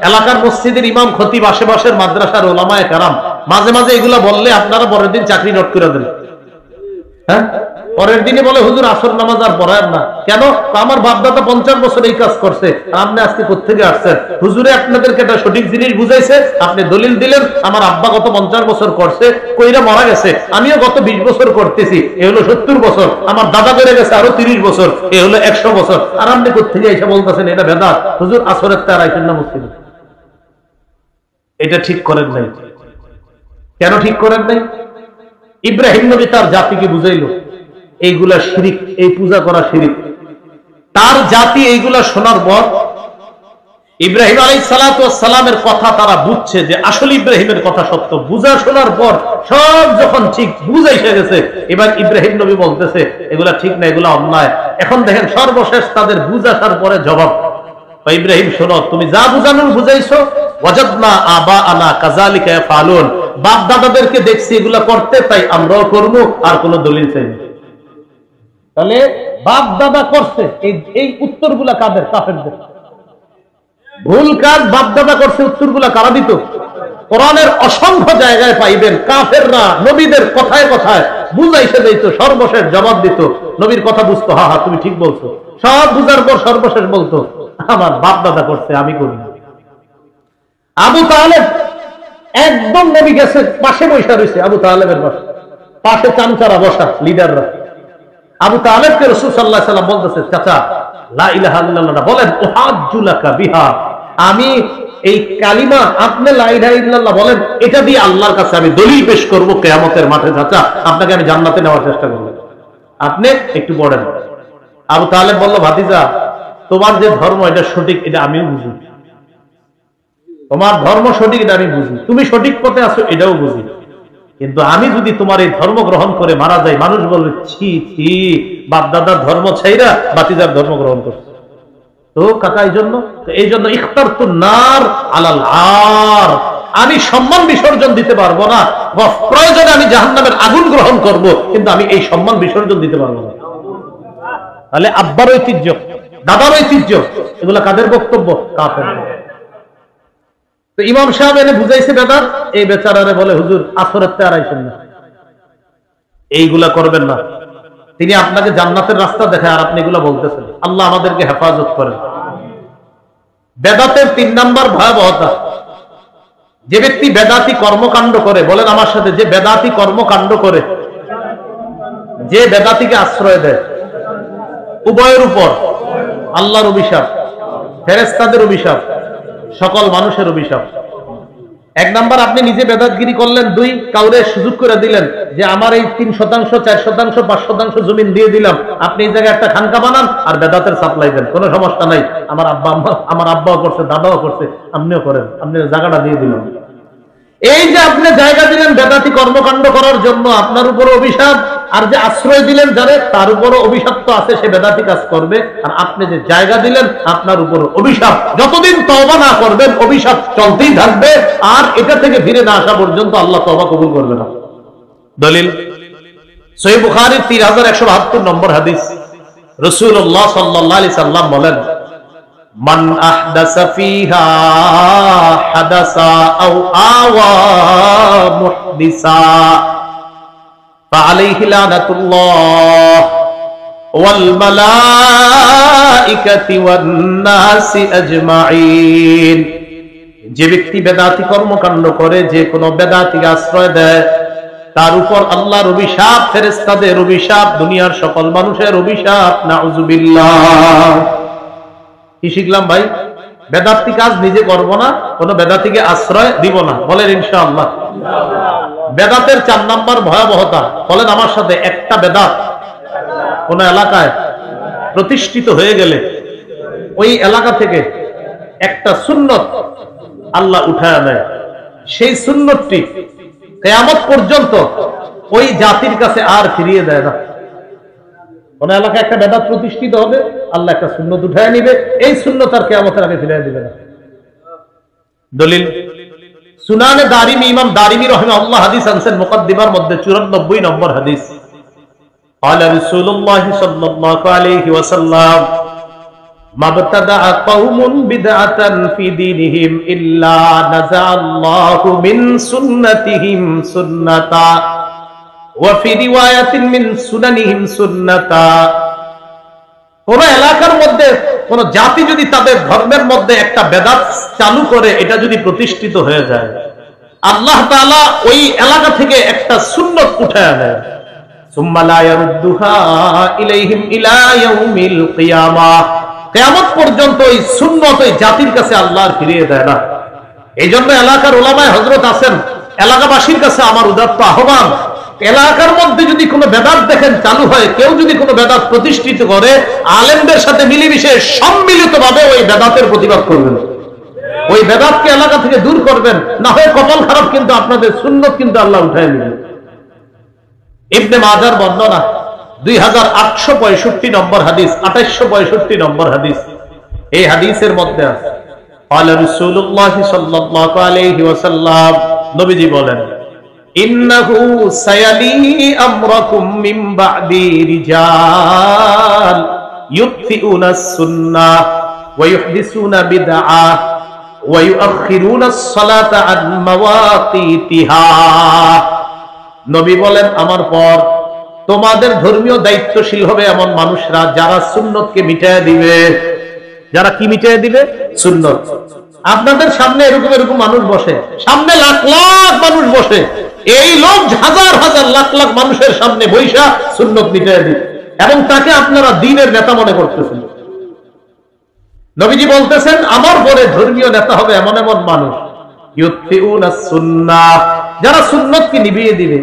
এলাকার মসজিদের ইমাম, খতিব, আশেপাশের মাদ্রাসার ওলামায়ে কেরাম মাঝে মাঝে এগুলা বললে আপনারা পরের দিন চাকরি নোট করে দেন। হ্যাঁ, পরের দিনে বলে হুজুর আসর নামাজ আর পড়ায় না কেন? আমার বাপদাদা 50 বছর এই কাজ করছে, আপনি আজকে কোত্থেকে আসছেন? হুজুরে আপনাদেরকে একটা সঠিক জিনিস বুঝাইছে, আপনি দলিল দিলেন আমার আব্বা গত 50 বছর করছে, কইরা মারা গেছে, আমিও গত 20 বছর করতেছি, এ হলো 70 বছর, আমার দাদা বেড়ে গেছে আরো 30 বছর, এ হলো 100 বছর, আর আপনি কোত্থেকে এসে বলতেছেন এটা বেদাত? হুজুর আসরের তার আইছেন না মসজিদে। এটা ঠিক করেন নাই। কেন ঠিক করেন নাই? ইব্রাহিম নবী তার জাতিকে বুঝাইল এইগুলা শিরিক, এই পূজা করা শিরিক। তার জাতি এইগুলা শোনার পর ইব্রাহিম আলাইহিস সালাতু ওয়াস সালামের কথা তারা বুঝছে যে আসলে ইব্রাহিমের কথা সত্য। বুঝা শোনার পর সব যখন ঠিক বুঝাইছে গেছে, এবার ইব্রাহিম নবী বলতেছে এগুলা ঠিক না, এগুলা অন্যায়। এখন দেখেন সর্বশেষ তাদের বুঝার পরে জবাব, ইব্রাহিম শোনো, তুমি যা বুঝানোর বুঝাইছো, ওয়াজাদনা আবাআনা কাযালিকা ইয়াফআলুন, বাপ দাদাদেরকে দেখছি এগুলা করতে, তাই আমরাও করব, আর কোনো দলিল চাই না। তাহলে বাপ দাদা করছে, এই উত্তরগুলা কাদের? কাফেরদের। ভুল কাজ বাপ দাদা করছে, উত্তরগুলা কারা দিত? কোরআনের অসংখ্য জায়গায় পাইবেন কাফেররা নবীদের কথায় কথায় বুঝাইছে দিত, সর্বশেষ জবাব দিত। নবীর কথা বুঝতো, হা হা তুমি ঠিক বলছো, সব বুঝার পর সর্বশেষ বলতো আমার বাপ দাদা করছে, আমি করি না। আবু তালেব একদম নবী গেছে পাশে বসা রয়েছে, আবু তালেবের পাশে চামচারা বসা লিডাররা। আবু তালেবকে রাসূল সাল্লাল্লাহু আলাইহি ওয়াসাল্লাম বলতেছে, চাচা লা ইলাহা ইল্লাল্লাহ বলেন, উহাজ্জু লাকা বিহা, আমি এই কালিমা, আপনি লা ইলাহা ইল্লাল্লাহ বলেন, এটা দিয়ে আল্লাহর কাছে আমি দলিল পেশ করব কিয়ামতের মাঠে। চাচা আপনাকে আমি জান্নাতে নেওয়ার চেষ্টা করব, আপনি একটু পড়েন। আবু তালেব বলল, ভাতিজা তোমার যে ধর্ম এটা সঠিক, এটা আমিও বুঝি, তোমার ধর্ম সঠিক এটা আমি বুঝি, তুমি সঠিক পথে আছো এটাও বুঝি, কিন্তু আমি যদি তোমার এই ধর্ম গ্রহণ করে মারা যাই, মানুষ বলবে ছি ছি, বাপ দাদার ধর্ম ছাইরা বাতিজার ধর্ম গ্রহণ করছে। তো কাকা এই জন্য ইখতারতুন নার আলাল আর, আমি সম্মান বিসর্জন দিতে পারবো না, প্রয়োজনে আমি জাহান্নামের আগুন গ্রহণ করব, কিন্তু আমি এই সম্মান বিসর্জন দিতে পারবো না। তাহলে আব্বার ঐতিহ্য, দাদার ঐতিহ্য, এগুলা কাদের বক্তব্য? কাফের। তো ইমাম সাহেব এনে বুঝাইছে বেদাত, এই বেচারারে বলে হুজুর আসরের তে আর আইছেন না, এইগুলা করবেন না, তিনি আপনাকে জান্নাতের রাস্তা দেখায় আর আপনি এগুলা বলতেছেন। আল্লাহ আমাদেরকে হেফাজত করেন। বেদাতের 3 নাম্বার ভয়াবহতা, যে ব্যক্তি বেদাতি কর্মকাণ্ড করে, বলেন আমার সাথে, যে বেদাতি কর্মকাণ্ড করে, যে বেদাতিকে আশ্রয় দেয়, উভয়ের উপর আল্লাহর অভিশাপ, ফেরেশতাদের অভিশাপ, সকল মানুষের অভিশাপ। 1 নাম্বার, আপনি নিজে বেদাতগিরি করলেন। 2, কাউরে সুযোগ করে দিলেন যে আমার এই 3%, 4%, 5% জমিন দিয়ে দিলাম, আপনি এই জায়গায় একটা খানকা বানান আর বেদাতের সাপ্লাই দেন, কোনো সমস্যা নাই, আমার আব্বাও করছে, দাদাও করছে, আপনিও করেন, আপনি জায়গাটা দিয়ে দিলেন। এই যে আপনি জায়গা দিলেন বেদাতি কর্মকাণ্ড করার জন্য, আপনার উপর অভিশাপ, আর যে আশ্রয় দিলেন যারে, তার উপরও অভিশাপ তো আছে, সে বেদাতি কাজ করবে। আর আপনি যে জায়গা দিলেন, আপনার উপর অভিশাপ, যতদিন তওবা না করবেন অভিশাপ চলতেই থাকবে, আর এটা থেকে ফিরে না আসা পর্যন্ত আল্লাহ তওবা কবুল করবে না। দলিল সহিহ বুখারীর 3172 নম্বর হাদিস, রাসূলুল্লাহ সাল্লাল্লাহু আলাইহি সাল্লাম বলেন, মান আহদাসা ফিহা হাদাসা আও আওয়া মুহদিসা ফাআলাইহি লানাতুল্লাহ ওয়াল মালাইকাতি ওয়ান নাসি আজমাইন। যে ব্যক্তি বেদাতি কর্মকাণ্ড করে, যে কোনো বেদাতিকে আশ্রয় দেয়, তার উপর আল্লাহর অভিশাপ, ফেরেশতাদের অভিশাপ, দুনিয়ার সকল মানুষের অভিশাপ, নাউযুবিল্লাহ। কি শিখলাম ভাই? বেদাতি কাজ নিজে করব না, কোন বেদাতিকে আশ্রয় দিব না, বলেন ইনশাআল্লাহ। বেদাতের 4 নাম্বার ভয়াবহতা, বলেন আমার সাথে, একটা বেদাত কোন এলাকায় প্রতিষ্ঠিত হয়ে গেলে ওই এলাকা থেকে একটা সুন্নত আল্লাহ উঠায় নেয়, সেই সুন্নতটি কিয়ামত পর্যন্ত ওই জাতির কাছে আর ফিরিয়ে দেয় না। কোন এলাকায় একটা বেদাত প্রতিষ্ঠিত হবে, আল্লাহ একটা সুন্নত উঠায় নিবে, এই সুন্নত আর কিয়ামতের আগে ফিরিয়ে দিবে না। দলিল সুনানে দারিমি, ইমাম দারিমি রাহিমাহুল্লাহ হাদিস আনছেন মুকদ্দিমার মধ্যে 94 নম্বর হাদিস। قال رسول الله صلى الله عليه وسلم মাবতাদা কওমুন বিদআতান ফি দীনিহিম ইল্লা নাযাআল্লাহু মিন সুন্নাতিহিম সুন্নাতা ওয়া ফি রিওয়ায়াতিন মিন সুনানিহিম সুন্নাতা। কোন এলাকার মধ্যে কোন জাতি যদি তাদের ধর্মের মধ্যে একটা বেদাত চালু করে, এটা যদি প্রতিষ্ঠিত হয়ে যায়, আল্লাহ তাআলা ওই এলাকা থেকে একটা সুন্নত উঠায় নেয়। সুম্মা লা ইয়ারুদ্দুহা ইলাইহিম ইলা ইয়াউমিল কিয়ামাহ, কিয়ামত পর্যন্ত এই সুন্নত ওই জাতির কাছে আল্লাহ ফিরিয়ে দেয় না। এইজন্য এলাকার উলামায়ে হযরত আছেন, এলাকাবাসীর কাছে আমার উদাত্ত আহ্বান, এলাকার মধ্যে যদি কোনো বেদাত দেখেন চালু হয়, কেউ যদি কোনো বেদাত প্রতিষ্ঠিত করে, আলেমদের সাথে মিলেমিশে সম্মিলিতভাবে ওই বেদাতের প্রতিবাদ করবেন, ওই বেদাতকে এলাকা থেকে দূর করবেন। না হয় কপাল খারাপ, কিন্তু আপনাদের সুন্নত কিন্তু আল্লাহ উঠায় নেবেন। ইবনে মাজার বর্ণনা 2865 নম্বর হাদিস, 2865 নম্বর হাদিস। এই হাদিসের মধ্যে আছে ক্বালা রাসূলুল্লাহ সাল্লাল্লাহু আলাইহি ওয়াসাল্লাম, নবীজি বলেন, ইন্নাহু সায়ালি আমরাকুম মিন বা'দি রিজাল ইউতফিউনা সুন্নাহ ওয়া ইউহদিসুনা বিদআহ ওয়া ইউআখিরুনা আস-সালাতা আন মাওয়াকিতিহা। নবী বলেন, আমার পর তোমাদের ধর্মীয় দায়িত্বশীল হবে এমন মানুষরা যারা সুন্নতকে মিটায় দিবে। যারা কি মিটায় দিবে? সুন্নত। আপনাদের সামনে এরকম এরকম মানুষ বসে, সামনে লাখ লাখ মানুষ বসে, এই লোক হাজার হাজার লাখ লাখ মানুষের সামনে বৈশা সুন্নত মিটায় দিবে, এবং তাকে আপনারা দ্বীনের নেতা মনে করতেছেন। নবীজি বলতেছেন, আমার পরে ধর্মীয় নেতা হবে এমন এমন মানুষ, ইউতফিউনা সুন্নাহ, যারা সুন্নতকে নিভিয়ে দিবে।